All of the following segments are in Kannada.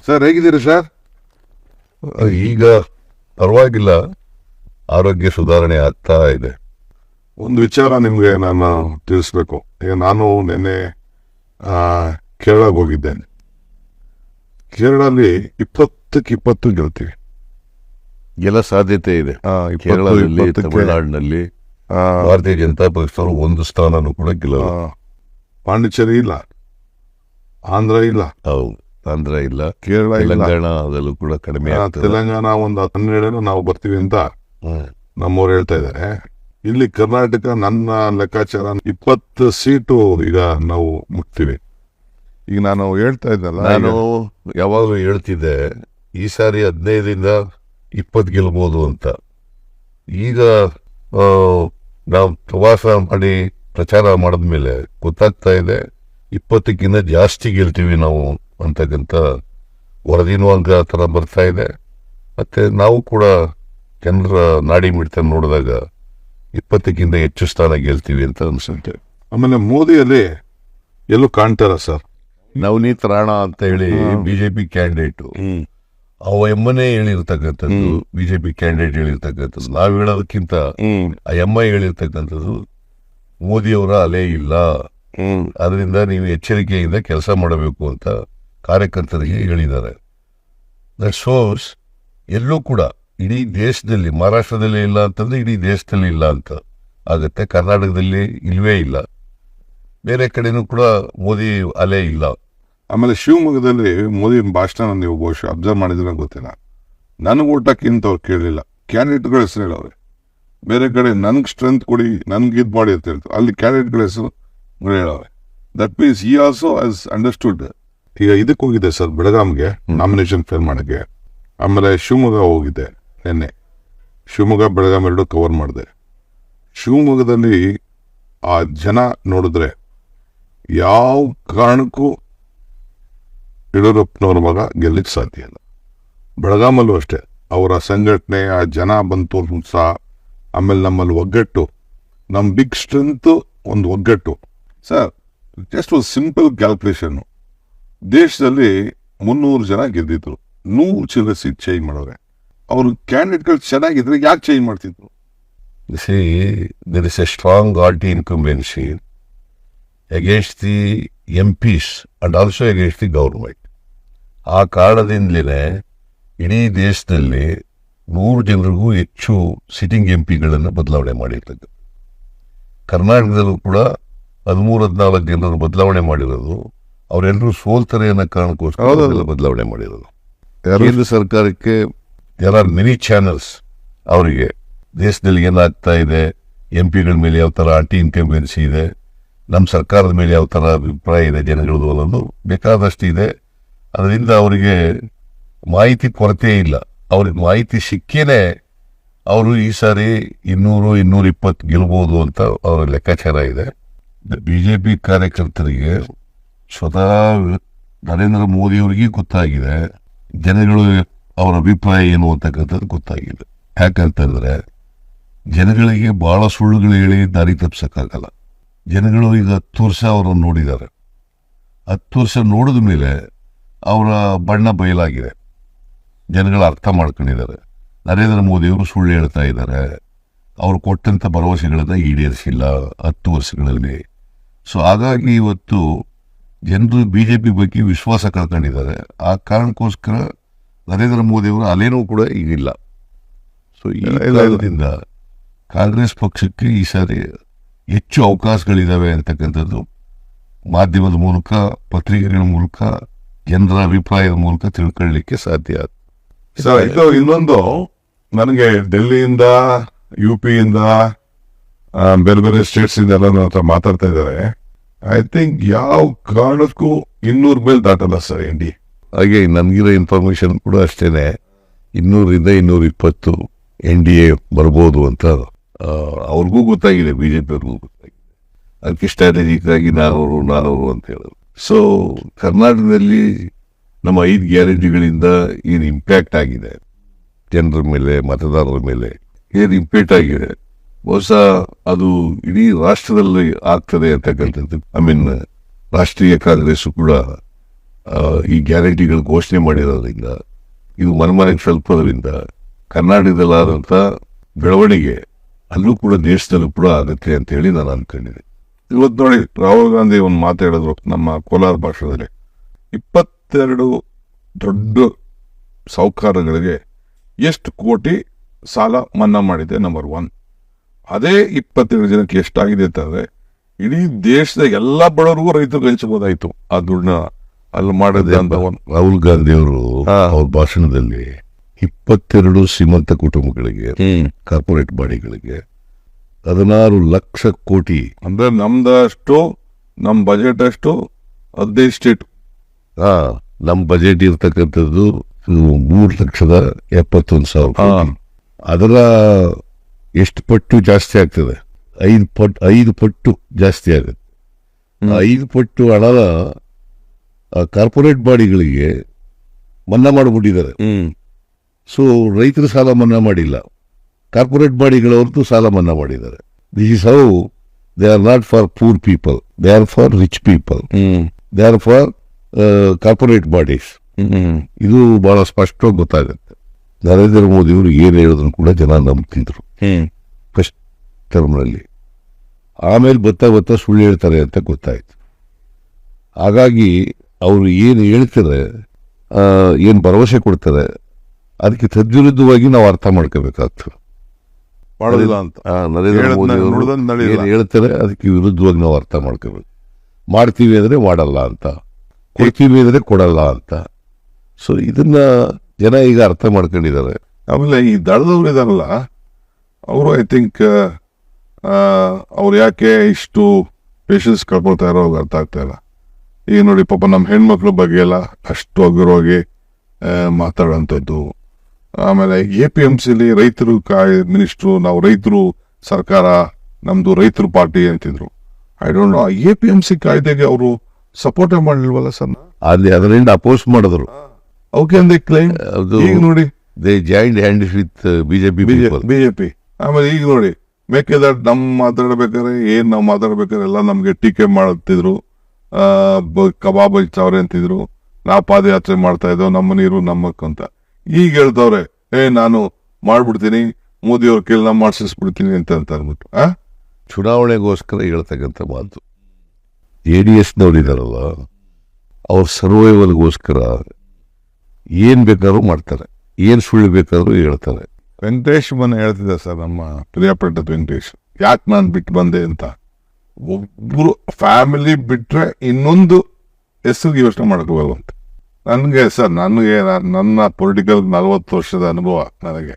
ಸರ್ ಹೇಗಿದ್ದೀರಿ ಸರ್? ಈಗ ಪರವಾಗಿಲ್ಲ, ಆರೋಗ್ಯ ಸುಧಾರಣೆ ಆಗ್ತಾ ಇದೆ. ಒಂದು ವಿಚಾರ ನಿಮಗೆ ನಾನು ತಿಳಿಸ್ಬೇಕು. ಈಗ ನಾನು ನಿನ್ನೆ ಕೇರಳಕ್ಕೆ ಹೋಗಿದ್ದೇನೆ. ಕೇರಳಲ್ಲಿ 20-20 ಗೆಲ್ತೀವಿ. ಎಲ್ಲ ಸಾಧ್ಯತೆ ಇದೆ. ಕೇರಳದಲ್ಲಿ, ತಮಿಳುನಾಡಿನಲ್ಲಿ ಭಾರತೀಯ ಜನತಾ ಪಕ್ಷದವರು ಒಂದು ಸ್ಥಾನನೂ ಕೂಡ ಗೆಲ್ಲಲ್ಲ. ಪಾಂಡಿಚೇರಿ ಇಲ್ಲ, ಆಂಧ್ರ ಇಲ್ಲ, ಹೌದು, ಆಂಧ್ರ ಇಲ್ಲ, ಕೇರಳ ಇಲ್ಲ, ತೆಲಂಗಾಣದಲ್ಲೂ ಕೂಡ ಕಡಿಮೆ. ತೆಲಂಗಾಣ ಒಂದು 12 ನಾವು ಬರ್ತೀವಿ ಅಂತ ನಮ್ಮವ್ರು ಹೇಳ್ತಾ ಇದ್ದಾರೆ. ಇಲ್ಲಿ ಕರ್ನಾಟಕ ನನ್ನ ಲೆಕ್ಕಾಚಾರ 20 ಸೀಟು ಈಗ ನಾವು ಮುಟ್ತೀವಿ. ಈಗ ನಾನು ಹೇಳ್ತಾ ಇದ್ದಲ್ಲ, ನಾನು ಯಾವಾಗಲೂ ಹೇಳ್ತಿದ್ದೆ ಈ ಸಾರಿ 15-20 ಗೆಲ್ಬೋದು ಅಂತ. ಈಗ ನಾವು ಪ್ರವಾಸ ಮಾಡಿ ಪ್ರಚಾರ ಮಾಡಿದ್ಮೇಲೆ ಗೊತ್ತಾಗ್ತಾ ಇದೆ 20ಕ್ಕಿಂತ ಜಾಸ್ತಿ ಗೆಲ್ತೀವಿ ನಾವು ಅಂತಕ್ಕಂಥ ವರದಿನೂ ಹಂಗ ಥರ ಬರ್ತಾ ಇದೆ. ಮತ್ತೆ ನಾವು ಕೂಡ ಜನರ ನಾಡಿ ಮಿಡ್ತ ನೋಡಿದಾಗ 20ಕ್ಕಿಂತ ಹೆಚ್ಚು ಸ್ಥಾನ ಗೆಲ್ತೀವಿ ಅಂತ ಅನ್ಸುತ್ತೆ. ಆಮೇಲೆ ಮೋದಿಯಲ್ಲಿ ಎಲ್ಲೂ ಕಾಣ್ತಾರ ಸರ್. ನವನೀತ್ ರಾಣಾ ಅಂತ ಹೇಳಿ ಬಿಜೆಪಿ ಕ್ಯಾಂಡಿಡೇಟು, ಅವ ಎಮ್ಮನೇ ಹೇಳಿರ್ತಕ್ಕಂಥದ್ದು, ಬಿಜೆಪಿ ಕ್ಯಾಂಡಿಡೇಟ್ ಹೇಳಿರ್ತಕ್ಕಂಥದ್ದು. ನಾವ್ ಹೇಳೋದಕ್ಕಿಂತ ಆ ಎಮ್ಮ ಹೇಳಿರ್ತಕ್ಕಂಥದ್ದು ಮೋದಿಯವರ ಅಲೆ ಇಲ್ಲ, ಅದರಿಂದ ನೀವು ಎಚ್ಚರಿಕೆಯಿಂದ ಕೆಲಸ ಮಾಡಬೇಕು ಅಂತ ಕಾರ್ಯಕರ್ತರಿಗೆ ಹೇಳಿದ್ದಾರೆ. ದಟ್ ಶೋಸ್ ಎಲ್ಲೂ ಕೂಡ ಇಡೀ ದೇಶದಲ್ಲಿ, ಮಹಾರಾಷ್ಟ್ರದಲ್ಲಿ ಇಲ್ಲ ಅಂತಂದ್ರೆ ಇಡೀ ದೇಶದಲ್ಲಿ ಇಲ್ಲ ಅಂತ ಆಗತ್ತೆ. ಕರ್ನಾಟಕದಲ್ಲಿ ಇಲ್ವೇ ಇಲ್ಲ, ಬೇರೆ ಕಡೆನೂ ಕೂಡ ಮೋದಿ ಅಲೆ ಇಲ್ಲ. ಆಮೇಲೆ ಶಿವಮೊಗ್ಗದಲ್ಲಿ ಮೋದಿ ಭಾಷಣ ನೀವು ಬಹುಶಃ ಅಬ್ಸರ್ವ್ ಮಾಡಿದ್ರೆ ಗೊತ್ತಿಲ್ಲ. ನನಗೆ ಊಟಕ್ಕಿಂತ ಅವ್ರು ಕೇಳಲಿಲ್ಲ, ಕ್ಯಾಂಡಿಡೇಟ್ಗಳ ಹೆಸರು ಹೇಳವ್ರೆ. ಬೇರೆ ಕಡೆ ನನ್ಗೆ ಸ್ಟ್ರೆಂತ್ ಕೊಡಿ, ನನ್ಗೆ ಇದು ಮಾಡಿ ಅಂತ ಹೇಳ್ತಾರೆ, ಅಲ್ಲಿ ಕ್ಯಾಂಡಿಡೇಟ್ಗಳ ಹೆಸರು ಹೇಳವ್ರೆ. ದಟ್ ಮೀನ್ಸ್ ಈ ಆಲ್ಸೋ ಹ್ಯಾಸ್ ಅಂಡರ್ಸ್ಟುಡ್. ಈಗ ಇದಕ್ಕೆ ಹೋಗಿದೆ ಸರ್, ಬೆಳಗಾಂಗೆ ನಾಮಿನೇಷನ್ ಫೇಲ್ ಮಾಡೋಕ್ಕೆ. ಆಮೇಲೆ ಶಿವಮೊಗ್ಗ ಹೋಗಿದ್ದೆ ನಿನ್ನೆ. ಶಿವಮೊಗ್ಗ ಬೆಳಗಾಂ ಎರಡು ಕವರ್ ಮಾಡಿದೆ. ಶಿವಮೊಗ್ಗದಲ್ಲಿ ಆ ಜನ ನೋಡಿದ್ರೆ ಯಾವ ಕಾರಣಕ್ಕೂ ಯಡಿಯೂರಪ್ಪನವ್ರ ಮಗ ಗೆಲ್ಲಕ್ಕೆ ಸಾಧ್ಯ ಇಲ್ಲ. ಬೆಳಗಾಮಲ್ಲೂ ಅಷ್ಟೇ, ಅವರ ಸಂಘಟನೆ, ಆ ಜನ ಬಂತು ಉತ್ಸಾಹ, ಆಮೇಲೆ ನಮ್ಮಲ್ಲಿ ಒಗ್ಗಟ್ಟು, ನಮ್ಮ ಬಿಗ್ ಸ್ಟ್ರೆಂತ್ ಒಂದು ಒಗ್ಗಟ್ಟು. ಸರ್, ಜಸ್ಟ್ ಒಂದು ಸಿಂಪಲ್ ಕ್ಯಾಲ್ಕುಲೇಷನ್ನು. ದೇಶದಲ್ಲಿ 300 ಜನ ಗೆದ್ದಿದ್ರು, 100 ಚಿಲ್ಲರೆ ಸೀಟ್ ಚೇಂಜ್ ಮಾಡೋರೆ. ಅವರು ಕ್ಯಾಂಡಿಡೇಟ್ಗಳು ಚೆನ್ನಾಗಿದ್ರೆ ಯಾಕೆ ಚೇಂಜ್ ಮಾಡ್ತಿದ್ರು? See, there is a strong anti-incumbency against the MPs and also against the government. ಆ ಕಾರಣದಿಂದಲೇ ಇಡೀ ದೇಶದಲ್ಲಿ 100 ಜನರಿಗೂ ಹೆಚ್ಚು ಸಿಟ್ಟಿಂಗ್ ಎಂಪಿಗಳನ್ನು ಬದಲಾವಣೆ ಮಾಡಿರ್ತಕ್ಕಂಥ. ಕರ್ನಾಟಕದಲ್ಲೂ ಕೂಡ 13-14 ಜನರನ್ನು ಬದಲಾವಣೆ ಮಾಡಿರೋದು ಅವರೆಲ್ಲರೂ ಸೋಲ್ತಾರೆ ಅನ್ನೋ ಕಾರಣಕ್ಕೋಸ್ಕರ ಬದಲಾವಣೆ ಮಾಡಿರೋದು. ಕೇಂದ್ರ ಸರ್ಕಾರಕ್ಕೆ ದೇರ್ ಆರ್ ಮೆನಿ ಚಾನಲ್ಸ್. ಅವರಿಗೆ ದೇಶದಲ್ಲಿ ಏನಾಗ್ತಾ ಇದೆ, ಎಂ ಪಿಗಳ ಮೇಲೆ ಯಾವ ಥರ ಆಂಟಿ ಇನ್ಕಂಬೆನ್ಸಿ ಇದೆ, ನಮ್ಮ ಸರ್ಕಾರದ ಮೇಲೆ ಯಾವ ಥರ ಅಭಿಪ್ರಾಯ ಇದೆ ಜನಗಳದು ಅನ್ನೋದು ಬೇಕಾದಷ್ಟು ಇದೆ. ಅದರಿಂದ ಅವರಿಗೆ ಮಾಹಿತಿ ಕೊರತೆ ಇಲ್ಲ. ಅವ್ರಿಗೆ ಮಾಹಿತಿ ಸಿಕ್ಕೇನೆ ಅವರು ಈ ಸಾರಿ 200-220 ಗೆಲ್ಬೋದು ಅಂತ ಅವರ ಲೆಕ್ಕಾಚಾರ ಇದೆ. ಬಿಜೆಪಿ ಕಾರ್ಯಕರ್ತರಿಗೆ ಸ್ವತಃ ನರೇಂದ್ರ ಮೋದಿಯವರಿಗೆ ಗೊತ್ತಾಗಿದೆ, ಜನಗಳು ಅವರ ಅಭಿಪ್ರಾಯ ಏನು ಅಂತಕ್ಕಂಥದ್ದು ಗೊತ್ತಾಗಿದೆ. ಯಾಕಂತಂದ್ರೆ ಜನಗಳಿಗೆ ಬಹಳ ಸುಳ್ಳುಗಳು ಹೇಳಿ ದಾರಿ ತಪ್ಪಿಸಕ್ಕಾಗಲ್ಲ. ಜನಗಳು ಈಗ 10 ವರ್ಷ ಅವರನ್ನು ನೋಡಿದ್ದಾರೆ. 10 ವರ್ಷ ನೋಡಿದ ಮೇಲೆ ಅವರ ಬಣ್ಣ ಬಯಲಾಗಿದೆ, ಜನಗಳು ಅರ್ಥ ಮಾಡ್ಕೊಂಡಿದ್ದಾರೆ. ನರೇಂದ್ರ ಮೋದಿಯವರು ಸುಳ್ಳು ಹೇಳ್ತಾ ಇದ್ದಾರೆ, ಅವರು ಕೊಟ್ಟಂಥ ಭರವಸೆಗಳನ್ನು ಈಡೇರಿಸಿಲ್ಲ 10 ವರ್ಷಗಳಲ್ಲಿ. ಸೊ ಹಾಗಾಗಿ ಇವತ್ತು ಜನರು ಬಿಜೆಪಿ ಬಗ್ಗೆ ವಿಶ್ವಾಸ ಕಳ್ಕೊಂಡಿದ್ದಾರೆ. ಆ ಕಾರಣಕ್ಕೋಸ್ಕರ ನರೇಂದ್ರ ಮೋದಿಯವರ ಅಲೆನೂ ಕೂಡ ಈಗಿಲ್ಲ. ಸೊ ಈ ಕಾರಣದಿಂದ ಕಾಂಗ್ರೆಸ್ ಪಕ್ಷಕ್ಕೆ ಈ ಸಾರಿ ಹೆಚ್ಚು ಅವಕಾಶಗಳಿದ್ದಾವೆ ಅಂತಕ್ಕಂಥದ್ದು ಮಾಧ್ಯಮದ ಮೂಲಕ, ಪತ್ರಿಕೆಗಳ ಮೂಲಕ, ಜನರ ಅಭಿಪ್ರಾಯದ ಮೂಲಕ ತಿಳ್ಕೊಳ್ಳಲಿಕ್ಕೆ ಸಾಧ್ಯ. ಇದು ಇನ್ನೊಂದು, ನನಗೆ ಡೆಲ್ಲಿಯಿಂದ, UP-ಯಿಂದ, ಬೇರೆ ಬೇರೆ ಸ್ಟೇಟ್ಸ್ ಇಂದ ಎಲ್ಲ ನನ್ನ ಹತ್ರ ಮಾತಾಡ್ತಾ ಇದ್ದಾರೆ. ಐ ಥಿಂಕ್ ಯಾವ ಕಾರಣಕ್ಕೂ 200 ಮೇಲೆ ದಾಟಲ್ಲ ಸರ್ NDA. ಹಾಗೆ ನಮಗಿರೋ ಇನ್ಫಾರ್ಮೇಶನ್ ಕೂಡ ಅಷ್ಟೇನೆ, 200-220 NDA ಬರ್ಬೋದು ಅಂತ ಅವ್ರಿಗೂ ಗೊತ್ತಾಗಿದೆ, ಬಿಜೆಪಿ ಅವ್ರಿಗೂ ಗೊತ್ತಾಗಿದೆ. ಅದಕ್ಕೆ ಸ್ಟ್ರಾಟಜಿಕ್ ಆಗಿ ನಾನವರು ಅಂತ ಹೇಳೋದು. ಸೊ ಕರ್ನಾಟಕದಲ್ಲಿ ನಮ್ಮ 5 ಗ್ಯಾರಂಟಿಗಳಿಂದ ಏನು ಇಂಪ್ಯಾಕ್ಟ್ ಆಗಿದೆ ಜನರ ಮೇಲೆ, ಮತದಾರರ ಮೇಲೆ ಏನು ಇಂಪ್ಯಾಕ್ಟ್ ಆಗಿದೆ, ಬಹುಶಃ ಅದು ಇಡೀ ರಾಷ್ಟ್ರದಲ್ಲಿ ಆಗ್ತದೆ ಅಂತಕ್ಕಂಥದ್ದು. ರಾಷ್ಟ್ರೀಯ ಕಾಂಗ್ರೆಸ್ ಕೂಡ ಈ ಗ್ಯಾರಂಟಿಗಳು ಘೋಷಣೆ ಮಾಡಿರೋದ್ರಿಂದ, ಇದು ಮನೆಗೆ ತಲುಪೋದ್ರಿಂದ ಕರ್ನಾಟಕದಲ್ಲಾದಂಥ ಬೆಳವಣಿಗೆ ಅಲ್ಲೂ ಕೂಡ ದೇಶದಲ್ಲೂ ಕೂಡ ಆಗುತ್ತೆ ಅಂತ ಹೇಳಿ ನಾನು ಅನ್ಕೊಂಡಿದ್ದೆ. ಇವತ್ತು ನೋಡಿ ರಾಹುಲ್ ಗಾಂಧಿ ಒಂದು ಮಾತಾಡಿದ್ರು ನಮ್ಮ ಕೋಲಾರ ಭಾಷೆದಲ್ಲಿ, 22 ದೊಡ್ಡ ಸಾಹುಕಾರಗಳಿಗೆ ಎಷ್ಟು ಕೋಟಿ ಸಾಲ ಮನ್ನಾ ಮಾಡಿದೆ ನಂಬರ್ 1. ಅದೇ 22 ಜನಕ್ಕೆ ಎಷ್ಟಾಗಿದೆ ಅಂತಂದ್ರೆ ಇಡೀ ದೇಶದ ಎಲ್ಲ ಬಡವರಿಗೂ ರೈತರಿಗೆ ಹಂಚಬಹುದಾಯ್ತು ಆ ದುಡ್ಡನ್ನ ಅಲ್ಲಿ ಮಾಡಿದೆ ಅಂತ ಒಂದು. ರಾಹುಲ್ ಗಾಂಧಿ ಅವರು ಅವ್ರ ಭಾಷಣದಲ್ಲಿ 22 ಶ್ರೀಮಂತ ಕುಟುಂಬಗಳಿಗೆ, ಕಾರ್ಪೊರೇಟ್ ಬಾಡಿಗಳಿಗೆ 16 ಲಕ್ಷ ಕೋಟಿ, ಅಂದ್ರೆ ನಮ್ದಷ್ಟು ನಮ್ಮ ಬಜೆಟ್ ಅಷ್ಟು 15 ಸ್ಟೇಟ್. ನಮ್ಮ ಬಜೆಟ್ ಇರ್ತಕ್ಕಂಥದ್ದು 3,71,000 ಕೋಟಿ. ಅದರ ಎಷ್ಟು ಪಟ್ಟು ಜಾಸ್ತಿ ಆಗ್ತದೆ? 5 ಪಟ್ಟು ಜಾಸ್ತಿ ಆಗುತ್ತೆ. 5 ಪಟ್ಟು ಹಣನ ಕಾರ್ಪೊರೇಟ್ ಬಾಡಿಗಳಿಗೆ ಮನ್ನಾ ಮಾಡಿಬಿಟ್ಟಿದ್ದಾರೆ. ಸೊ ರೈತರ ಸಾಲ ಮನ್ನಾ ಮಾಡಿಲ್ಲ, ಕಾರ್ಪೊರೇಟ್ ಬಾಡಿಗಳವ್ರದ್ದು ಸಾಲ ಮನ್ನಾ ಮಾಡಿದ್ದಾರೆ. This is how they are not for poor people, they are for rich people, they are for corporate bodies. ಇದು ಬಹಳ ಸ್ಪಷ್ಟವಾಗಿ ಗೊತ್ತಾಗುತ್ತೆ. ನರೇಂದ್ರ ಮೋದಿ ಅವರು ಏನು ಹೇಳಿದ್ರು ಕೂಡ ಜನ ನಂಬ್ತಿದ್ರು ಫಸ್ಟ್ ಟರ್ಮ್ನಲ್ಲಿ. ಆಮೇಲೆ ಬರ್ತಾ ಸುಳ್ಳು ಹೇಳ್ತಾರೆ ಅಂತ ಗೊತ್ತಾಯ್ತು. ಹಾಗಾಗಿ ಅವರು ಏನು ಹೇಳ್ತಾರೆ, ಏನು ಭರವಸೆ ಕೊಡ್ತಾರೆ, ಅದಕ್ಕೆ ತದ್ವಿರುದ್ಧವಾಗಿ ನಾವು ಅರ್ಥ ಮಾಡ್ಕೋಬೇಕಾಗ್ತದೆ. ಮಾಡೋದಿಲ್ಲ ಅಂತ ನರೇಂದ್ರ ಮೋದಿ ಅವರು ಏನು ಹೇಳ್ತಾರೆ ಅದಕ್ಕೆ ವಿರುದ್ಧವಾಗಿ ನಾವು ಅರ್ಥ ಮಾಡ್ಕೋಬೇಕು. ಮಾಡ್ತೀವಿ ಅಂದರೆ ಮಾಡಲ್ಲ ಅಂತ, ಕೊಡ್ತೀವಿ ಅಂದರೆ ಕೊಡಲ್ಲ ಅಂತ. ಸೊ ಇದನ್ನ ಜನ ಈಗ ಅರ್ಥ ಮಾಡ್ಕೊಂಡಿದ್ದಾರೆ. ಆಮೇಲೆ ಈ ದಳದವ್ರು ಇದಾರಲ್ಲ ಅವರು ಐ ಥಿಂಕ್ ಅವ್ರು ಯಾಕೆ ಇಷ್ಟು ಪೇಷನ್ಸ್ ಕಳ್ಕೊಳ್ತಾ ಇರೋ ಅರ್ಥ ಆಗ್ತಾ ಇಲ್ಲ. ಈಗ ನೋಡಿ ಪಾಪ ನಮ್ಮ ಹೆಣ್ಮಕ್ಳ ಬಗ್ಗೆ ಎಲ್ಲ ಅಷ್ಟು ಅಗ್ರವಾಗಿ ಮಾತಾಡೋಂಥದ್ದು. ಆಮೇಲೆ APMCಲಿ ರೈತರು ಮಿನಿಸ್ಟ್ರು, ನಾವು ರೈತರು ಸರ್ಕಾರ, ನಮ್ದು ರೈತರು ಪಾರ್ಟಿ ಅಂತಿದ್ರು. ಐ ಡೋಂಟ್ ನೋ, APMC ಕಾಯ್ದೆಗೆ ಅವರು ಸಪೋರ್ಟೇ ಮಾಡಲಿಲ್ವಲ್ಲ ಸರ್. ಅದರಿಂದ ಅಪೋಸ್ ಮಾಡಿದ್ರು. ಓಕೆ ಅಂದೆ ಕ್ಲೈಮ್. ಈಗ ನೋಡಿ they joint hands with BJP. ಆಮೇಲೆ ಈಗ ನೋಡಿ ಮೇಕೆದಾಟು ನಾವು ಮಾತಾಡ್ಬೇಕಾದ್ರೆ ಎಲ್ಲ ನಮ್ಗೆ ಟೀಕೆ ಮಾಡುತ್ತಿದ್ರು, ಕಬಾಬ್ ಹಚ್ಚಾವ್ರೆ ಅಂತಿದ್ರು, ನಾವು ಪಾದಯಾತ್ರೆ ಮಾಡ್ತಾ ಇದ್ದೋ ನಮ್ಮ ನೀರು ನಮ್ಮಕ್ ಅಂತ. ಈಗ ಹೇಳ್ತವ್ರೆ ನಾನು ಮಾಡ್ಬಿಡ್ತೀನಿ, ಮೋದಿ ಅವ್ರ ಕೇಳಿ ನಾವು ಮಾಡಿಸ್ಬಿಡ್ತೀನಿ ಅಂತ ಅಂದ್ಬಿಟ್ಟು ಚುನಾವಣೆಗೋಸ್ಕರ ಹೇಳ್ತಕ್ಕಂಥ ಮಾತು. ADSನವ್ರು ಇದಾರಲ್ಲ, ಅವ್ರ ಸರ್ವೈವಲ್ಗೋಸ್ಕರ ಏನ್ ಬೇಕಾದ್ರೂ ಮಾಡ್ತಾರೆ, ಏನ್ ಸುಳ್ಳು ಬೇಕಾದ್ರೂ ಹೇಳ್ತಾರೆ. ವೆಂಕಟೇಶ್ ಹೇಳ್ತಿದ್ದ ಸರ್, ನಮ್ಮ ಪ್ರಿಯಪಟ್ಟದ ವೆಂಕಟೇಶ್, ಯಾಕೆ ನಾನು ಬಿಟ್ಟು ಬಂದೆ ಅಂತ. ಒಬ್ರು ಫ್ಯಾಮಿಲಿ ಬಿಟ್ರೆ ಇನ್ನೊಂದು ಹೆಸರಿಗೆ ಯೋಚನೆ ಮಾಡ್ಕೋಬಲ್ಲ ಅಂತ. ನನಗೆ ಸರ್, ನನ್ನ ಪೊಲಿಟಿಕಲ್ 40 ವರ್ಷದ ಅನುಭವ ನನಗೆ,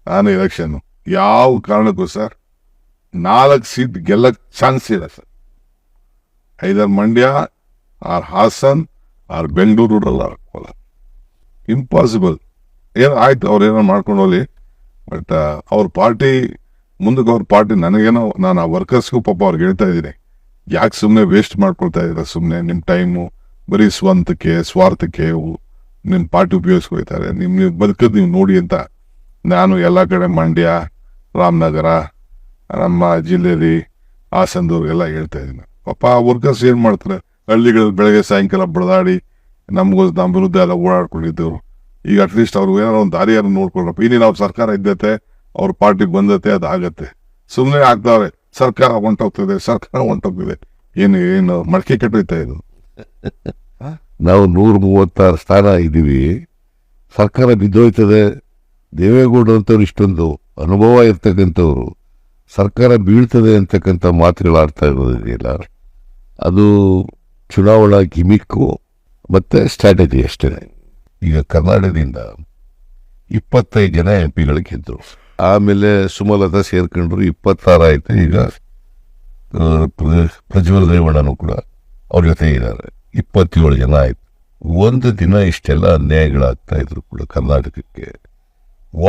ನಾನು ಎಲೆಕ್ಷನ್ ಯಾವ ಕಾರಣಕ್ಕೂ ಸರ್ 4 ಸೀಟ್ ಗೆಲ್ಲಕ್ ಚಾನ್ಸ್ ಇಲ್ಲ sir. Either Mandya or Hassan or Bengaluru Kolar, impossible. ಏನು ಆಯ್ತು, ಅವ್ರೇನೋ ಮಾಡ್ಕೊಂಡು ಹೋಗ್ಲಿ, ಬಟ್ ಅವ್ರ ಪಾರ್ಟಿ ಮುಂದಕ್ಕೆ, ಅವ್ರ ಪಾರ್ಟಿ ನನಗೇನೋ, ನಾನು ಆ ವರ್ಕರ್ಸ್ಗೂ ಪಾಪ ಅವ್ರಿಗೆ ಹೇಳ್ತಾ ಇದ್ದೀನಿ, ಯಾಕೆ ಸುಮ್ಮನೆ ವೇಸ್ಟ್ ಮಾಡ್ಕೊಳ್ತಾ ಇದ್ದೀರಾ, ಸುಮ್ಮನೆ ನಿಮ್ಮ ಟೈಮು ಬರೀ ಸ್ವಾರ್ಥಕ್ಕೆ ನಿಮ್ಮ ಪಾರ್ಟಿ ಉಪಯೋಗಿಸ್ಕೊಳ್ತಾರೆ, ನೀವು ಬದುಕೋದು ನೀವು ನೋಡಿ ಅಂತ ನಾನು ಎಲ್ಲ ಕಡೆ ಮಂಡ್ಯ, ರಾಮನಗರ, ನಮ್ಮ ಜಿಲ್ಲೆಯಲ್ಲಿ ಹಾಸನದವ್ರಿಗೆಲ್ಲ ಹೇಳ್ತಾ ಇದ್ದೀನಿ. ಪಾಪ ವರ್ಕರ್ಸ್ ಏನು ಮಾಡ್ತಾರೆ, ಹಳ್ಳಿಗಳಲ್ಲಿ ಬೆಳಗ್ಗೆ ಸಾಯಂಕಾಲ ಬಡದಾಡಿ ನಮ್ಮ ವಿರುದ್ಧ ಎಲ್ಲ ಓಡಾಡ್ಕೊಂಡಿದ್ದವರು. ಈಗ ಅಟ್ಲೀಸ್ಟ್ ಅವ್ರು ಏನಾದ್ರು ಒಂದು ದಾರಿಯಾರು ನೋಡ್ಕೊಳ್ರಪ್ಪ. ಇನ್ನೇನು ಅವ್ರ ಸರ್ಕಾರ ಇದ್ದತೆ, ಅವ್ರ ಪಾರ್ಟಿಗೆ ಬಂದತೆ, ಅದು ಆಗತ್ತೆ. ಸುಮ್ಮನೆ ಆಗ್ತಾವ್ರೆ, ಸರ್ಕಾರ ಹೊಂಟೋಗ್ತಿದೆ. ಏನು ಮಡಕೆ ಕೆಟ್ಟೋಯ್ತಾ ಇದು. ನಾವು 136 ಸ್ಥಾನ ಇದ್ದೀವಿ, ಸರ್ಕಾರ ಬಿದ್ದೋಯ್ತದೆ. ದೇವೇಗೌಡರು ಅಂತವ್ರು ಇಷ್ಟೊಂದು ಅನುಭವ ಇರ್ತಕ್ಕಂಥವ್ರು ಸರ್ಕಾರ ಬೀಳ್ತದೆ ಅಂತಕ್ಕಂಥ ಮಾತುಗಳು ಆಡ್ತಾ ಇರೋದಿದೆಯಲ್ಲ, ಅದು ಚುನಾವಣಾ ಗಿಮಿಕ್ಕು ಮತ್ತೆ ಸ್ಟ್ರಾಟಜಿ ಅಷ್ಟೇ. ಈಗ ಕರ್ನಾಟಕದಿಂದ 25 ಜನ MP ಗೆದ್ದರು. ಆಮೇಲೆ ಸುಮಲತಾ ಸೇರ್ಕೊಂಡ್ರು, 26 ಆಯ್ತು. ಈಗ ಪ್ರಜ್ವಲ್ ರೇವಣ್ಣನು ಕೂಡ ಅವ್ರ ಜೊತೆ ಇದ್ದಾರೆ, 27 ಜನ ಆಯ್ತು. ಒಂದು ದಿನ ಇಷ್ಟೆಲ್ಲ ಅನ್ಯಾಯಗಳಾಗ್ತಾ ಇದ್ರು ಕೂಡ ಕರ್ನಾಟಕಕ್ಕೆ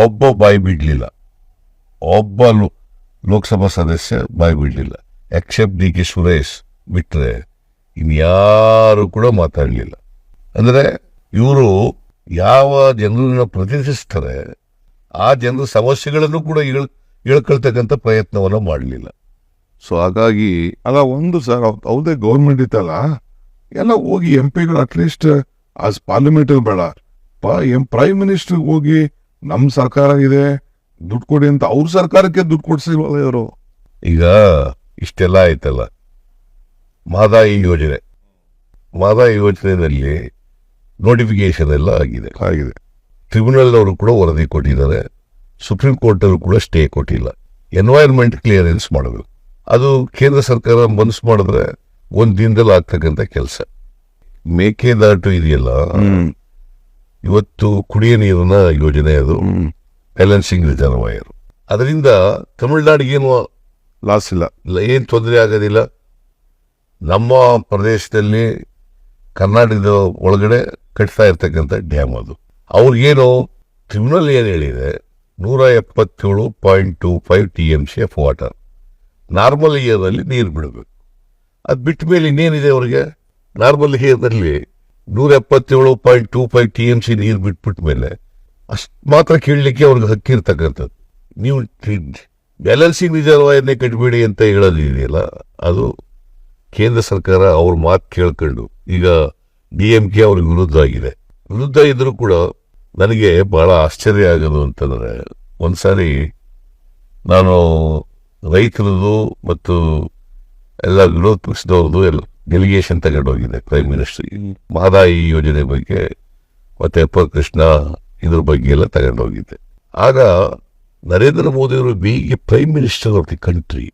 ಒಬ್ಬ ಬಾಯಿ ಬಿಡ್ಲಿಲ್ಲ, ಒಬ್ಬ ಲೋಕಸಭಾ ಸದಸ್ಯ ಬಾಯಿ ಬಿಡ್ಲಿಲ್ಲ, ಎಕ್ಸೆಪ್ಟ್ DK ಸುರೇಶ್ ಬಿಟ್ರೆ ಇನ್ಯಾರು ಕೂಡ ಮಾತಾಡಲಿಲ್ಲ. ಅಂದ್ರೆ ಇವರು ಯಾವ ಜನರನ್ನ ಪ್ರತಿನಿಧಿಸ್ತಾರೆ ಆ ಜನರ ಸಮಸ್ಯೆಗಳನ್ನು ಕೂಡ ಹೇಳ್ಕೊಳ್ತಕ್ಕಂಥ ಪ್ರಯತ್ನವನ್ನ ಮಾಡಲಿಲ್ಲ. ಸೊ ಹಾಗಾಗಿ ಅಲ್ಲ ಒಂದು ಸರ್, ಹೌದೇ ಗೌರ್ಮೆಂಟ್ ಇತ್ತಲ್ಲ, ಎಲ್ಲ ಹೋಗಿ MP ಗಳು ಅಟ್ಲೀಸ್ಟ್ ಆಸ್ ಪಾರ್ಲಿಮೆಂಟಲ್ಲಿ ಬೇಡ ಪ್ರೈಮ್ ಮಿನಿಸ್ಟರ್ ಹೋಗಿ ನಮ್ ಸರ್ಕಾರ ಇದೆ ದುಡ್ಡು ಕೊಡಿ ಅಂತ ಅವ್ರ ಸರ್ಕಾರಕ್ಕೆ ದುಡ್ಡು ಕೊಡ್ಸಿಲ್ವಲ್ಲ ಇವರು. ಈಗ ಇಷ್ಟೆಲ್ಲ ಆಯ್ತಲ್ಲ, ಮಹದಾಯಿ ಯೋಜನೆಯಲ್ಲಿ ನೋಟಿಫಿಕೇಶನ್ ಎಲ್ಲ ಆಗಿದೆ. ಟ್ರಿಬ್ಯುನಲ್ ಅವರು ಕೂಡ ವರದಿ ಕೊಟ್ಟಿದ್ದಾರೆ, ಸುಪ್ರೀಂ ಕೋರ್ಟ್ ಅವರು ಕೂಡ ಸ್ಟೇ ಕೊಟ್ಟಿಲ್ಲ. ಎನ್ವೈರ್ಮೆಂಟ್ ಕ್ಲಿಯರೆನ್ಸ್ ಮಾಡಬೇಕು, ಅದು ಕೇಂದ್ರ ಸರ್ಕಾರ ಮನಸ್ಸು ಮಾಡಿದ್ರೆ ಒಂದ್ ದಿನದಲ್ಲಿ ಆಗ್ತಕ್ಕಂಥ ಕೆಲಸ. ಮೇಕೆದಾಟು ಇದೆಯಲ್ಲ, ಇವತ್ತು ಕುಡಿಯ ನೀರಿನ ಯೋಜನೆ, ಅದು ಬ್ಯಾಲೆನ್ಸಿಂಗ್ ರಿಸರ್ವಾಯರ್. ಅದರಿಂದ ತಮಿಳುನಾಡಿಗೇನು ಲಾಸ್ ಇಲ್ಲ, ಏನ್ ತೊಂದರೆ ಆಗೋದಿಲ್ಲ. ನಮ್ಮ ಪ್ರದೇಶದಲ್ಲಿ ಕರ್ನಾಟಕದ ಒಳಗಡೆ ಕಟ್ತಾ ಇರ್ತಕ್ಕಂಥ ಡ್ಯಾಮ್ ಅದು. ಅವ್ರಿಗೇನು ಟ್ರಿಬ್ಯುನಲ್ ಏನು ಹೇಳಿದೆ, 177.25 TMC ಆಫ್ ವಾಟರ್ ನಾರ್ಮಲ್ ಇಯರ್ನಲ್ಲಿ ನೀರು ಬಿಡಬೇಕು. ಅದು ಬಿಟ್ಟ ಮೇಲೆ ಇನ್ನೇನಿದೆ ಅವ್ರಿಗೆ? ನಾರ್ಮಲ್ ಇಯರ್ನಲ್ಲಿ 177.25 TMC ನೀರು ಬಿಟ್ಬಿಟ್ಟ ಮೇಲೆ ಅಷ್ಟು ಮಾತ್ರ ಕೇಳಲಿಕ್ಕೆ ಅವ್ರಿಗೆ ಹಕ್ಕಿರ್ತಕ್ಕಂಥದ್ದು. ನೀವು ಬ್ಯಾಲೆನ್ಸಿಂಗ್ ರಿಸರ್ವಾಯರ್ನೇ ಕಟ್ಬೇಡಿ ಅಂತ ಹೇಳೋದಿದೆಯಲ್ಲ, ಅದು ಕೇಂದ್ರ ಸರ್ಕಾರ ಅವ್ರ ಮಾತು ಕೇಳ್ಕೊಂಡು ಈಗ DMK ಅವ್ರಿಗೆ ವಿರುದ್ಧ ಇದ್ರೂ ಕೂಡ ನನಗೆ ಬಹಳ ಆಶ್ಚರ್ಯ ಆಗೋದು ಅಂತಂದ್ರೆ, ಒಂದ್ಸಾರಿ ನಾನು ರೈತರದು ಮತ್ತು ಎಲ್ಲ ವಿರೋಧ ಪಕ್ಷದವ್ರದ್ದು ಎಲ್ಲ ಡೆಲಿಗೇಷನ್ ತಗೊಂಡೋಗಿದೆ ಪ್ರೈಮ್ ಮಿನಿಸ್ಟರ್ಗೆ, ಮಹದಾಯಿ ಯೋಜನೆ ಬಗ್ಗೆ ಮತ್ತೆ ಕೃಷ್ಣ ಇದ್ರ ಬಗ್ಗೆ ಎಲ್ಲ ತಗೊಂಡೋಗಿದ್ದೆ. ಆಗ ನರೇಂದ್ರ ಮೋದಿ ಅವರು ಬಿಗೆ prime minister of the country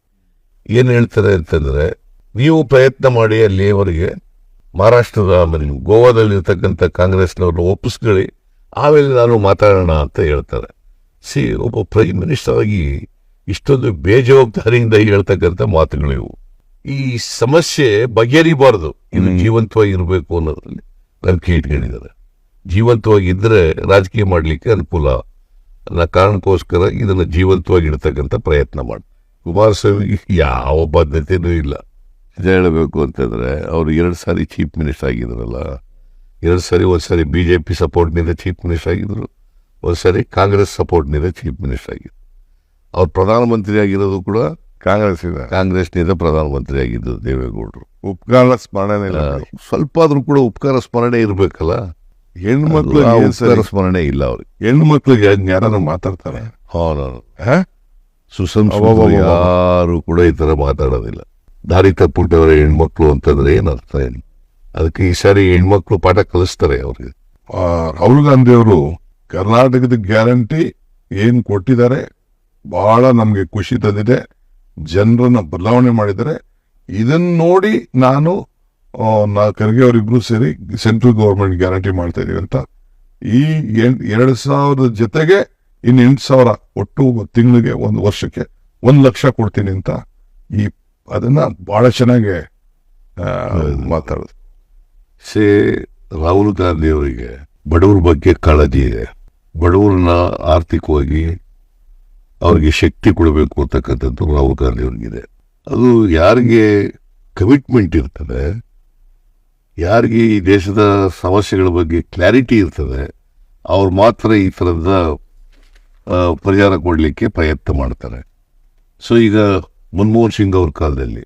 ಏನ್ ಹೇಳ್ತಾರೆ ಅಂತಂದ್ರೆ, ನೀವು ಪ್ರಯತ್ನ ಮಾಡಿ ಅಲ್ಲಿಯವರೆಗೆ ಮಹಾರಾಷ್ಟ್ರದ ಆಮೇಲೆ ಗೋವಾದಲ್ಲಿರ್ತಕ್ಕಂಥ ಕಾಂಗ್ರೆಸ್ನವ್ರನ್ನ ಒಪ್ಪಿಸ್ಕೊಳ್ಳಿ, ಆಮೇಲೆ ನಾನು ಮಾತಾಡೋಣ ಅಂತ ಹೇಳ್ತಾರೆ. ಒಬ್ಬ ಪ್ರೈಮ್ ಮಿನಿಸ್ಟರ್ ಆಗಿ ಇಷ್ಟೊಂದು ಬೇಜವಾಬ್ದಾರಿಯಿಂದ ಹೇಳ್ತಕ್ಕಂಥ ಮಾತುಗಳಿವು. ಈ ಸಮಸ್ಯೆ ಬಗೆಹರಿಬಾರದು, ಇದು ಜೀವಂತವಾಗಿ ಇರಬೇಕು ಅನ್ನೋದ್ರಲ್ಲಿ ನಂಬಿಕೆ ಇಟ್ಕೊಂಡಿದ್ದಾರೆ. ಜೀವಂತವಾಗಿದ್ದರೆ ರಾಜಕೀಯ ಮಾಡಲಿಕ್ಕೆ ಅನುಕೂಲ ಅನ್ನೋ ಕಾರಣಕ್ಕೋಸ್ಕರ ಇದನ್ನು ಜೀವಂತವಾಗಿ ಇಡ್ತಕ್ಕಂಥ ಪ್ರಯತ್ನ ಮಾಡಿ. ಕುಮಾರಸ್ವಾಮಿಗೆ ಯಾವ ಬದ್ಧತೆನೂ ಇಲ್ಲ. ನಿಜ ಹೇಳಬೇಕು ಅಂತಂದ್ರೆ, ಅವರು 2 ಸಾರಿ ಚೀಫ್ ಮಿನಿಸ್ಟರ್ ಆಗಿದ್ರಲ್ಲ, 2 ಸಾರಿ, ಒಂದ್ಸಾರಿ BJP ಸಪೋರ್ಟ್ನಿಂದ ಚೀಫ್ ಮಿನಿಸ್ಟರ್ ಆಗಿದ್ರು, ಒಂದ್ಸಾರಿ ಕಾಂಗ್ರೆಸ್ ಸಪೋರ್ಟ್ನಿಂದ ಚೀಫ್ ಮಿನಿಸ್ಟರ್ ಆಗಿದ್ರು. ಅವ್ರು ಪ್ರಧಾನಮಂತ್ರಿ ಆಗಿರೋದು ಕೂಡ ಕಾಂಗ್ರೆಸ್ನಿಂದ ಪ್ರಧಾನಮಂತ್ರಿ ಆಗಿದ್ದು ದೇವೇಗೌಡರು. ಉಪಕಾರ ಸ್ಮರಣೆ ಇಲ್ಲ, ಸ್ವಲ್ಪ ಆದ್ರೂ ಕೂಡ ಉಪಕಾರ ಸ್ಮರಣೆ ಇರ್ಬೇಕಲ್ಲ. ಹೆಣ್ಮಕ್ಳು ಉಪಕಾರ ಸ್ಮರಣೆ ಇಲ್ಲ ಅವ್ರಿಗೆ. ಹೆಣ್ಮಕ್ಳಿಗೆ ಯಾರು ಮಾತಾಡ್ತಾರೆ? ಸುಸಂಸ್ಕೃತರು ಯಾರು ಕೂಡ ಈ ತರ ಮಾತಾಡೋದಿಲ್ಲ. ದಾರಿ ತಪ್ಪಿಟ್ಟವರ ಹೆಣ್ಮಕ್ಳು ಅಂತಂದ್ರೆ ಏನ್ ಅರ್ಥ ಏನು? ಅದಕ್ಕೆ ಈ ಸಾರಿ ಹೆಣ್ಮಕ್ಳು ಪಾಠ ಕಲಿಸ್ತಾರೆ ಅವ್ರಿಗೆ. ರಾಹುಲ್ ಗಾಂಧಿ ಅವರು ಕರ್ನಾಟಕದ ಗ್ಯಾರಂಟಿ ಏನ್ ಕೊಟ್ಟಿದ್ದಾರೆ, ಬಹಳ ನಮ್ಗೆ ಖುಷಿ ತಂದಿದೆ. ಜನರನ್ನ ಬದಲಾವಣೆ ಮಾಡಿದ್ದಾರೆ. ಇದನ್ನ ನೋಡಿ ನಾನು ಖರ್ಗೆ ಅವರಿಬ್ರು ಸೇರಿ ಸೆಂಟ್ರಲ್ ಗವರ್ಮೆಂಟ್ ಗ್ಯಾರಂಟಿ ಮಾಡ್ತಾ ಇದೀವಿ ಅಂತ. ಈ 2,000 ಜೊತೆಗೆ ಇನ್ನು 8,000 ಒಟ್ಟು ತಿಂಗಳಿಗೆ, ಒಂದು ವರ್ಷಕ್ಕೆ 1 ಲಕ್ಷ ಕೊಡ್ತೀನಿ ಅಂತ ಅದನ್ನ ಬಹಳ ಚೆನ್ನಾಗಿ ಮಾತಾಡೋದು. ರಾಹುಲ್ ಗಾಂಧಿ ಅವರಿಗೆ ಬಡವರ ಬಗ್ಗೆ ಕಾಳಜಿ ಇದೆ. ಬಡವರನ್ನ ಆರ್ಥಿಕವಾಗಿ ಅವ್ರಿಗೆ ಶಕ್ತಿ ಕೊಡಬೇಕು ಅಂತಕ್ಕಂಥದ್ದು ರಾಹುಲ್ ಗಾಂಧಿ ಅವ್ರಿಗಿದೆ. ಅದು ಯಾರಿಗೆ ಕಮಿಟ್ಮೆಂಟ್ ಇರ್ತದೆ, ಯಾರಿಗೆ ಈ ದೇಶದ ಸಮಸ್ಯೆಗಳ ಬಗ್ಗೆ ಕ್ಲಾರಿಟಿ ಇರ್ತದೆ, ಅವ್ರು ಮಾತ್ರ ಈ ಥರದ ಪರಿಹಾರ ಕೊಡಲಿಕ್ಕೆ ಪ್ರಯತ್ನ ಮಾಡ್ತಾರೆ. ಈಗ ಮನಮೋಹನ್ ಸಿಂಗ್ ಅವ್ರ ಕಾಲದಲ್ಲಿ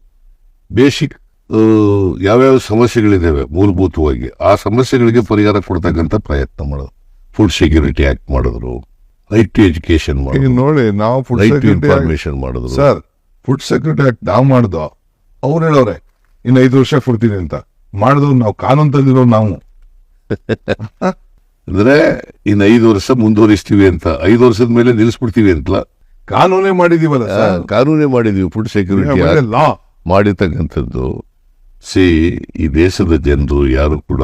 ಬೇಸಿಕ್ ಯಾವ್ಯಾವ ಸಮಸ್ಯೆಗಳಿದ್ದಾವೆ ಮೂಲಭೂತವಾಗಿ, ಆ ಸಮಸ್ಯೆಗಳಿಗೆ ಪರಿಹಾರ ಕೊಡ್ತಕ್ಕಂಥ ಪ್ರಯತ್ನ ಮಾಡೋದು. ಫುಡ್ ಸೆಕ್ಯೂರಿಟಿ ಆಕ್ಟ್ ಮಾಡಿದ್ರು, ರೈಟ್ ಟು ಎಜುಕೇಶನ್ ಮಾಡಿದ್ರು, ನೋಡಿ ನಾವು ರೈಟ್ ಟು ಇನ್ಫಾರ್ಮೇಶನ್ ಮಾಡಿದ್ರು. ಸರ್, ಫುಡ್ ಸೆಕ್ಯೂರಿಟಿ ಆಕ್ಟ್ ನಾವು ಮಾಡ್ದೋ, ಅವ್ರು ಹೇಳೋರೆ ಇನ್ನು 5 ವರ್ಷ ಕೊಡ್ತೀನಿ ಅಂತ. ಮಾಡಿದವ್ರು ನಾವು, ಕಾನೂನು ತಂದಿರೋ ನಾವು. ಅಂದ್ರೆ ಇನ್ನು 5 ವರ್ಷ ಮುಂದುವರಿಸ್ತೀವಿ ಅಂತ, 5 ವರ್ಷದ ಮೇಲೆ ನಿಲ್ಲಿಸ್ಬಿಡ್ತೀವಿ ಅಂತಲ್ಲ, ಕಾನೂನೇ ಮಾಡಿದೀವಲ್ಲ. ಕಾನೂನೇ ಮಾಡಿದೀವಿ. ಫುಡ್ ಸೆಕ್ಯೂರಿಟಿ ಲಾ ಮಾಡಿರ್ತಕ್ಕಂಥದ್ದು. ಈ ದೇಶದ ಜನರು ಯಾರು ಕೂಡ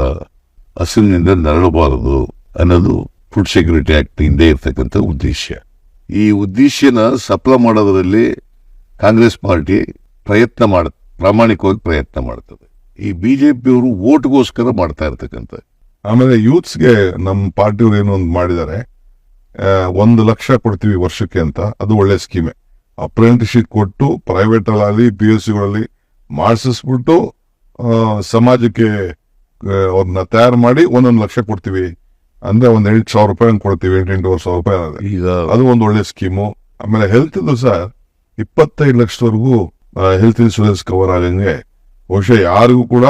ಹಸಿವಿನಿಂದ ನರಳಬಾರದು ಅನ್ನೋದು ಫುಡ್ ಸೆಕ್ಯೂರಿಟಿ ಆಕ್ಟ್ ಹಿಂದೆ ಇರ್ತಕ್ಕಂಥ ಉದ್ದೇಶ. ಈ ಉದ್ದೇಶನ ಸಫಲ ಮಾಡೋದ್ರಲ್ಲಿ ಕಾಂಗ್ರೆಸ್ ಪಾರ್ಟಿ ಪ್ರಾಮಾಣಿಕವಾಗಿ ಪ್ರಯತ್ನ ಮಾಡ್ತದೆ. ಈ ಬಿಜೆಪಿಯವರು ವೋಟ್ಗೋಸ್ಕರ ಮಾಡ್ತಾ ಇರ್ತಕ್ಕಂಥ. ಆಮೇಲೆ ಯೂತ್ಸ್ಗೆ ನಮ್ಮ ಪಾರ್ಟಿಯವ್ರು ಏನೋ ಒಂದು ಮಾಡಿದ್ದಾರೆ, 1 ಲಕ್ಷ ಕೊಡ್ತೀವಿ ವರ್ಷಕ್ಕೆ ಅಂತ. ಅದು ಒಳ್ಳೆ ಸ್ಕೀಮೆ. ಅಪ್ರೆಂಟಿಸ್ಶಿಪ್ ಕೊಟ್ಟು ಪ್ರೈವೇಟ್ ಅಲ್ಲಿ PUCಗಳಲ್ಲಿ ಮಾಡಿಸ್ಬಿಟ್ಟು ಸಮಾಜಕ್ಕೆ ಅವ್ರನ್ನ ತಯಾರು ಮಾಡಿ 1 ಲಕ್ಷ ಕೊಡ್ತೀವಿ ಅಂದ್ರೆ 8,000 ರೂಪಾಯಿ ಕೊಡ್ತೀವಿ, 8,500 ರೂಪಾಯಿ. ಈಗ ಅದು ಒಂದು ಒಳ್ಳೆ ಸ್ಕೀಮು. ಆಮೇಲೆ ಹೆಲ್ತ್ ಸರ್ 25 ಲಕ್ಷದವರೆಗೂ ಹೆಲ್ತ್ ಇನ್ಶೂರೆನ್ಸ್ ಕವರ್ ಆಗಂಗೆ ಬಹುಶಃ ಯಾರಿಗೂ ಕೂಡ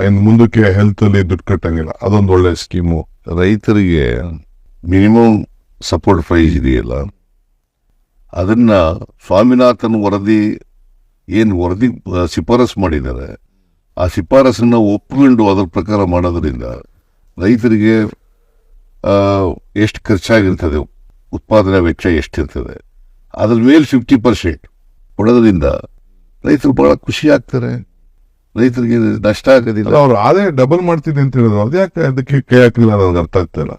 ಇನ್ನು ಮುಂದಕ್ಕೆ ಹೆಲ್ತ್ ಅಲ್ಲಿ ದುಡ್ಡು ಕಟ್ಟಂಗಿಲ್ಲ. ಅದೊಂದು ಒಳ್ಳೆ ಸ್ಕೀಮು. ರೈತರಿಗೆ ಮಿನಿಮಮ್ ಸಪೋರ್ಟ್ ಪ್ರೈಸ್ ಇದೆಯಲ್ಲ, ಅದನ್ನ ಸ್ವಾಮಿನಾಥನ್ ವರದಿ ಶಿಫಾರಸ್ ಮಾಡಿದ್ದಾರೆ, ಆ ಶಿಫಾರಸನ್ನ ಒಪ್ಪಿಕೊಂಡು ಅದರ ಪ್ರಕಾರ ಮಾಡೋದ್ರಿಂದ ರೈತರಿಗೆ ಎಷ್ಟು ಖರ್ಚಾಗಿರ್ತದೆ, ಉತ್ಪಾದನಾ ವೆಚ್ಚ ಎಷ್ಟಿರ್ತದೆ, ಅದ್ರ ಮೇಲೆ 50% ಕೊಡೋದ್ರಿಂದ ರೈತರು ಬಹಳ ಖುಷಿ ಆಗ್ತಾರೆ, ರೈತರಿಗೆ ನಷ್ಟ ಆಗೋದಿಲ್ಲ. ಅವ್ರು ಆದಾಯ ಡಬಲ್ ಮಾಡ್ತೀನಿ ಅಂತ ಹೇಳಿದ್ರು, ಅದ್ಯಾಕೆ ಅದಕ್ಕೆ ಕೈ ಹಾಕಲಿಲ್ಲ ನನಗೆ ಅರ್ಥ ಆಗ್ತಿಲ್ಲ.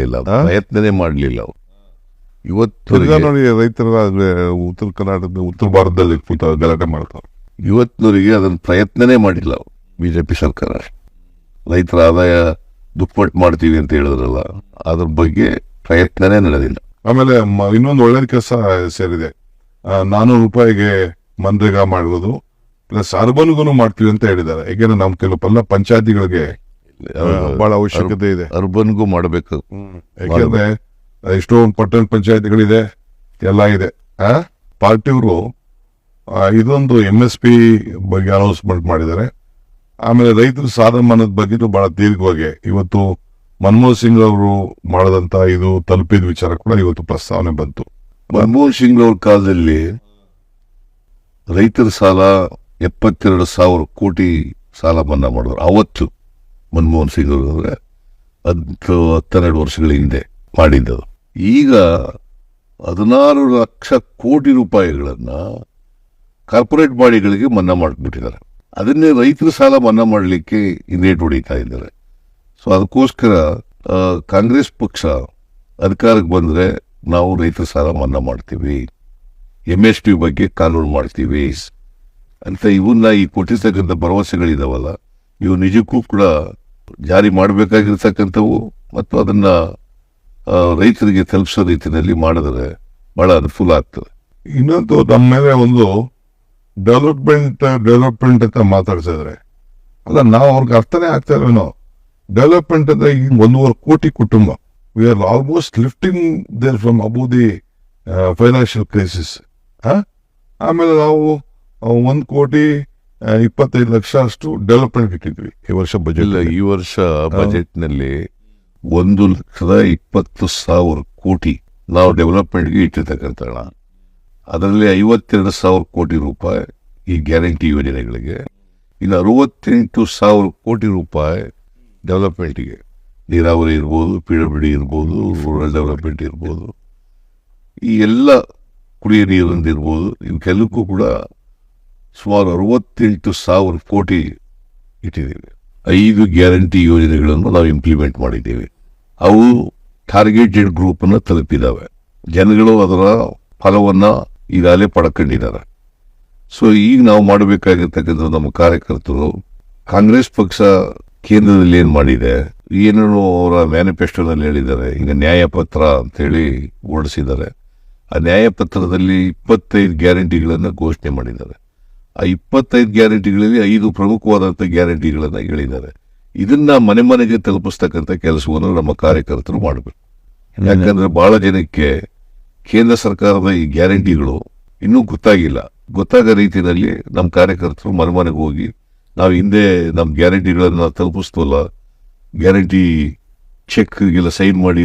ಇಲ್ಲ ಪ್ರಯತ್ನನೇ ಮಾಡಲಿಲ್ಲ ಅವರು. ತಿರ್ಗಾ ನೋಡಿ ರೈತರ ಉತ್ತರ ಕರ್ನಾಟಕದ ಉತ್ತರ ಭಾರತದಲ್ಲಿ ಗಲಾಟೆ ಮಾಡ್ತಾರೆ. ಇವತ್ತಿನವರಿಗೆ ಅದನ್ನ ಪ್ರಯತ್ನನೇ ಮಾಡಿಲ್ಲ ಅವರು. ಬಿಜೆಪಿ ಸರ್ಕಾರ ರೈತರ ಆದಾಯ ದುಪ್ಪಟ್ಟು ಮಾಡ್ತೀವಿ ಅಂತ ಹೇಳಿದ್ರಲ್ಲ, ಅದ್ರ ಬಗ್ಗೆ ಪ್ರಯತ್ನನೇ ನಡೆದಿಲ್ಲ. ಆಮೇಲೆ ಇನ್ನೊಂದು ಒಳ್ಳೆ ಕೆಲಸ ಸೇರಿದೆ, 400 ರೂಪಾಯಿಗೆ ಮನ್ರೇಗಾ ಮಾಡೋದು ಪ್ಲಸ್ ಅರ್ಬನ್ಗೂ ಮಾಡ್ತೀವಿ ಅಂತ ಹೇಳಿದ್ದಾರೆ. ಯಾಕೆಂದ್ರೆ ನಮ್ ಕೆಲವೆಲ್ಲ ಪಂಚಾಯತಿಗಳಿಗೆ ಬಹಳ ಅವಶ್ಯಕತೆ ಇದೆ, ಅರ್ಬನ್ಗೂ ಮಾಡಬೇಕು. ಯಾಕೆಂದ್ರೆ ಎಷ್ಟೊಂದು ಪಟ್ಟಣ ಪಂಚಾಯತಿಗಳಿದೆ, ಎಲ್ಲ ಇದೆ. ಪಾರ್ಟಿಯವರು ಇದೊಂದು MSP ಬಗ್ಗೆ ಅನೌನ್ಸ್ಮೆಂಟ್ ಮಾಡಿದ್ದಾರೆ. ಆಮೇಲೆ ರೈತರ ಸಾಲ ಮನ್ನದ ಬಗ್ಗೆ ಬಹಳ ದೀರ್ಘವಾಗಿ ಇವತ್ತು ಮನಮೋಹನ್ ಸಿಂಗ್ ಅವರು ಮಾಡದಂತ ಇದು ತಲುಪಿದ ವಿಚಾರ ಕೂಡ ಇವತ್ತು ಪ್ರಸ್ತಾವನೆ ಬಂತು. ಮನಮೋಹನ್ ಸಿಂಗ್ ಅವ್ರ ಕಾಲದಲ್ಲಿ ರೈತರ ಸಾಲ 72,000 ಕೋಟಿ ಸಾಲ ಮನ್ನಾ ಮಾಡಿದ್ರು. ಅವತ್ತು ಮನಮೋಹನ್ ಸಿಂಗ್ ಅವರು 12 ವರ್ಷಗಳ ಹಿಂದೆ ಮಾಡಿದ್ದು. ಈಗ 16 ಲಕ್ಷ ಕೋಟಿ ರೂಪಾಯಿಗಳನ್ನ ಕಾರ್ಪೊರೇಟ್ ಬಾಡಿಗಳಿಗೆ ಮನ್ನಾ ಮಾಡಿಬಿಟ್ಟಿದ್ದಾರೆ. ಅದನ್ನೇ ರೈತರ ಸಾಲ ಮನ್ನಾ ಮಾಡಲಿಕ್ಕೆ ಹಿಂದೇಟು ಹೊಡಿತಾ ಇದ್ದಾರೆ. ಸೊ ಅದಕ್ಕೋಸ್ಕರ ಕಾಂಗ್ರೆಸ್ ಪಕ್ಷ ಅಧಿಕಾರಕ್ಕೆ ಬಂದ್ರೆ ನಾವು ರೈತರ ಸಾಲ ಮನ್ನಾ ಮಾಡ್ತೀವಿ, MSP ಬಗ್ಗೆ ಕಾನೂನು ಮಾಡ್ತೀವಿ ಅಂತ ಇವನ್ನ ಈ ಕೊಟ್ಟಿರ್ತಕ್ಕಂಥ ಭರವಸೆಗಳಿದಾವಲ್ಲ, ಇವು ನಿಜಕ್ಕೂ ಕೂಡ ಜಾರಿ ಮಾಡಬೇಕಾಗಿರ್ತಕ್ಕಂಥವು ಮತ್ತು ಅದನ್ನ ರೈತರಿಗೆ ತಲುಪಿಸೋ ರೀತಿಯಲ್ಲಿ ಮಾಡಿದ್ರೆ ಬಹಳ ಅನುಕೂಲ ಆಗ್ತದೆ. ಇನ್ನೊಂದು ನಮ್ಮ ಮೇಲೆ ಒಂದು ಡೆವಲಪ್ಮೆಂಟ್ ಅಂತ ಮಾತಾಡ್ಸಿದ್ರೆ ಅಲ್ಲ, ನಾವು ಅವ್ರಿಗೆ ಅರ್ಥನೇ ಆಗ್ತಾ ಇಲ್ವೇನೋ. ಡೆವಲಪ್ಮೆಂಟ್ ಅಂದ್ರೆ ಈಗ 1.5 ಕೋಟಿ ಕುಟುಂಬ, we are almost lifting there from above the financial crisis. ಆಮೇಲೆ ನಾವು 1,25,00,000 ಅಷ್ಟು ಡೆವಲಪ್ಮೆಂಟ್ ಇಟ್ಟಿದ್ವಿ ಈ ವರ್ಷ ಬಜೆಟ್. ಇಲ್ಲ, ಈ ವರ್ಷ ಬಜೆಟ್ ನಲ್ಲಿ 1,20,000 ಕೋಟಿ ನಾವು ಡೆವಲಪ್ಮೆಂಟ್ಗೆ ಇಟ್ಟಿರ್ತಕ್ಕಂಥ ಹಣ. ಅದರಲ್ಲಿ 52,000 ಕೋಟಿ ರೂಪಾಯಿ ಈ ಗ್ಯಾರಂಟಿ ಯೋಜನೆಗಳಿಗೆ, ಇನ್ನು 68,000 ಕೋಟಿ ರೂಪಾಯಿ ಡೆವಲಪ್ಮೆಂಟ್ಗೆ, ನೀರಾವರಿ ಇರ್ಬೋದು, PWD ಇರ್ಬೋದು, ರೂರಲ್ ಡೆವಲಪ್ಮೆಂಟ್ ಇರ್ಬೋದು, ಈ ಎಲ್ಲ ಕುಡಿಯ ನೀರಿಂದ ಇರ್ಬೋದು, ಇವಕ್ಕೆಲ್ಲಕ್ಕೂ ಕೂಡ ಸುಮಾರು 68,000 ಕೋಟಿ ಇಟ್ಟಿದ್ದೀವಿ. 5 ಗ್ಯಾರಂಟಿ ಯೋಜನೆಗಳನ್ನು ನಾವು ಇಂಪ್ಲಿಮೆಂಟ್ ಮಾಡಿದ್ದೀವಿ. ಅವು ಟಾರ್ಗೆಟೆಡ್ ಗ್ರೂಪ್ ಅನ್ನು ತಲುಪಿದಾವೆ. ಜನಗಳು ಅದರ ಫಲವನ್ನ ಈಗಾಗಲೇ ಪಡ್ಕೊಂಡಿದ್ದಾರೆ. ಸೊ ಈಗ ನಾವು ಮಾಡಬೇಕಾಗಿರ್ತಕ್ಕಂಥ ನಮ್ಮ ಕಾರ್ಯಕರ್ತರು, ಕಾಂಗ್ರೆಸ್ ಪಕ್ಷ ಕೇಂದ್ರದಲ್ಲಿ ಏನ್ ಮಾಡಿದೆ, ಏನೇನು ಅವರ ಮ್ಯಾನಿಫೆಸ್ಟೋದಲ್ಲಿ ಹೇಳಿದ್ದಾರೆ, ಈಗ ನ್ಯಾಯಪತ್ರ ಅಂತ ಹೇಳಿ ಹೊರಡಿಸಿದ್ದಾರೆ. ಆ ನ್ಯಾಯಪತ್ರದಲ್ಲಿ 25 ಗ್ಯಾರಂಟಿಗಳನ್ನ ಘೋಷಣೆ ಮಾಡಿದ್ದಾರೆ. ಆ 25 ಗ್ಯಾರಂಟಿಗಳಲ್ಲಿ 5 ಪ್ರಮುಖವಾದಂಥ ಗ್ಯಾರಂಟಿಗಳನ್ನ ಹೇಳಿದ್ದಾರೆ. ಇದನ್ನ ಮನೆ ಮನೆಗೆ ತಲುಪಿಸ್ತಕ್ಕಂಥ ಕೆಲಸವನ್ನು ನಮ್ಮ ಕಾರ್ಯಕರ್ತರು ಮಾಡಬೇಕು. ಯಾಕಂದ್ರೆ ಬಹಳ ಜನಕ್ಕೆ ಕೇಂದ್ರ ಸರ್ಕಾರದ ಈ ಗ್ಯಾರಂಟಿಗಳು ಇನ್ನೂ ಗೊತ್ತಾಗಿಲ್ಲ. ಗೊತ್ತಾಗೋ ರೀತಿಯಲ್ಲಿ ನಮ್ಮ ಕಾರ್ಯಕರ್ತರು ಮನೆ ಮನೆಗೆ ಹೋಗಿ, ನಾವು ಹಿಂದೆ ನಮ್ಮ ಗ್ಯಾರಂಟಿಗಳನ್ನ ತಲುಪಿಸ್ತವಲ್ಲ, ಗ್ಯಾರಂಟಿ ಚೆಕ್ಗೆಲ್ಲ ಸೈನ್ ಮಾಡಿ,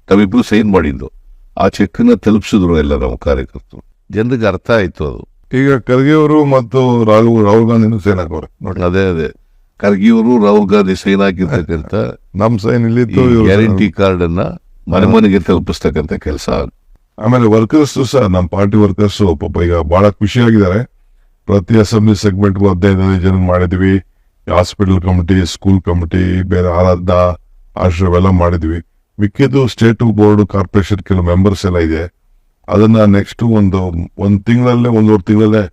ತಾವಿಬ್ರು ಸೈನ್ ಮಾಡಿದ್ದು, ಆ ಚೆಕ್ನ ತಲುಪಿಸಿದ್ರು ಎಲ್ಲ ನಮ್ಮ ಕಾರ್ಯಕರ್ತರು. ಜನರಿಗೆ ಅರ್ಥ ಆಯ್ತು ಅದು. ಈಗ ಖರ್ಗೆ ಅವರು ಮತ್ತು ರಾಹುಲ್ ಗಾಂಧಿನೂ ಸೈನ್ ಹಾಕೋರೆ ನೋಡಿ. ಅದೇ ಖರ್ಗೆ ಅವರು ರಾಹುಲ್ ಗಾಂಧಿ ಸೈನ್ ಹಾಕಿರ್ತಕ್ಕಂಥ ನಮ್ ಸೈನ್ ಇಲ್ಲಿತ್ತು ಗ್ಯಾರಂಟಿ ಕಾರ್ಡ್ ಅನ್ನ ಮನೆ ಮನೆಗೆ ತಲುಪಿಸ್ತಕ್ಕಂಥ ಕೆಲಸ. ಆಮೇಲೆ ವರ್ಕರ್ಸ್ ಸಹ, ನಮ್ಮ ಪಾರ್ಟಿ ವರ್ಕರ್ಸ್ ಪಾಪ ಈಗ ಬಹಳ ಖುಷಿಯಾಗಿದ್ದಾರೆ. ಪ್ರತಿ ಅಸೆಂಬ್ಲಿ ಸೆಗ್ಮೆಂಟ್ 15 ಜನ ಮಾಡಿದ್ವಿ. ಹಾಸ್ಪಿಟಲ್ ಕಮಿಟಿ, ಸ್ಕೂಲ್ ಕಮಿಟಿ, ಬೇರೆ ಆರಾಧನಾ ಆಶ್ರಮ ಎಲ್ಲ ಮಾಡಿದ್ವಿ. ಮಿಕ್ಕಿದ್ದು ಸ್ಟೇಟ್ ಬೋರ್ಡ್, ಕಾರ್ಪೊರೇಷನ್ ಕೆಲವು ಮೆಂಬರ್ಸ್ ಎಲ್ಲ ಇದೆ. ಅದನ್ನ ನೆಕ್ಸ್ಟ್ ಒಂದು ತಿಂಗಳಲ್ಲೇ, 1.5 ತಿಂಗಳಲ್ಲೇ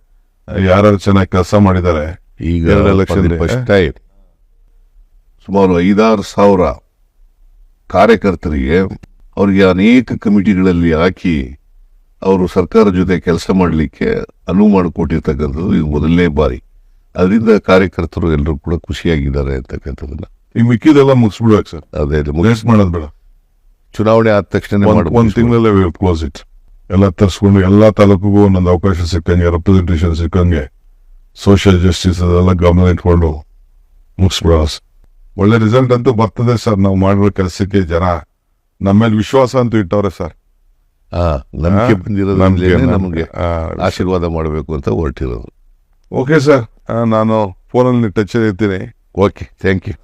ಯಾರು ಚೆನ್ನಾಗಿ ಕೆಲಸ ಮಾಡಿದ್ದಾರೆ. ಈಗ ಎಲೆಕ್ಷನ್ ಫಸ್ಟ್ ಟೈಮ್ ಸುಮಾರು 5-6 ಸಾವಿರ ಕಾರ್ಯಕರ್ತರಿಗೆ ಅವರಿಗೆ ಅನೇಕ ಕಮಿಟಿಗಳಲ್ಲಿ ಹಾಕಿ ಅವರು ಸರ್ಕಾರ ಜೊತೆ ಕೆಲಸ ಮಾಡಲಿಕ್ಕೆ ಅನುವು ಮಾಡಿಕೊಟ್ಟಿರ್ತಕ್ಕಂಥದ್ದು ಇದು ಮೊದಲನೇ ಬಾರಿ. ಅದರಿಂದ ಕಾರ್ಯಕರ್ತರು ಎಲ್ಲರೂ ಕೂಡ ಖುಷಿಯಾಗಿದ್ದಾರೆ ಅಂತಕ್ಕಂಥದ್ದನ್ನ. ಈ ಮಿಕ್ಕಿದೆಲ್ಲ ಮುಗಿಸ್ಬಿಡ್ಬೇಕು ಸರ್. ಅದೇ ಮಾಡೋದು ಬೇಡ. ಚುನಾವಣೆ ಆದ ತಕ್ಷಣ 1 ತಿಂಗಳಲ್ಲೇ ಕ್ಲೋಸ್ ಇಟ್. ಎಲ್ಲ ತರಿಸ್ಕೊಂಡು ಎಲ್ಲ ತಾಲೂಕಿಗೂ ಒಂದೊಂದು ಅವಕಾಶ ಸಿಕ್ಕಂಗೆ, ರೆಪ್ರೆಸೆಂಟೇಷನ್ ಸಿಕ್ಕಂಗೆ ಸೋಷಿಯಲ್ ಜಸ್ಟಿಸ್ ಅದೆಲ್ಲ ಗಮನ ಇಟ್ಕೊಂಡು ಮುಗಿಸ್ಬಿಡೋ ಒಳ್ಳೆ ರಿಸಲ್ಟ್ ಅಂತೂ ಬರ್ತದೆ ಸರ್. ನಾವು ಮಾಡಿರೋ ಕೆಲಸಕ್ಕೆ ಜನ ನಮ್ಮ ಮೇಲೆ ವಿಶ್ವಾಸ ಅಂತೂ ಇಟ್ಟವ್ರೆ ಸರ್. ನಂಬಿಕೆ ಬಂದಿರೋದ್ರಿಂದಲೇ ನಂಬಿಕೆ, ನಮಗೆ ಆಶೀರ್ವಾದ ಮಾಡಬೇಕು ಅಂತ ಹೊರಟಿರೋದು. ಓಕೆ ಸರ್, ನಾನು ಫೋನಲ್ಲಿ ಟಚ್ ಇರ್ತೀನಿ. Okay, thank you.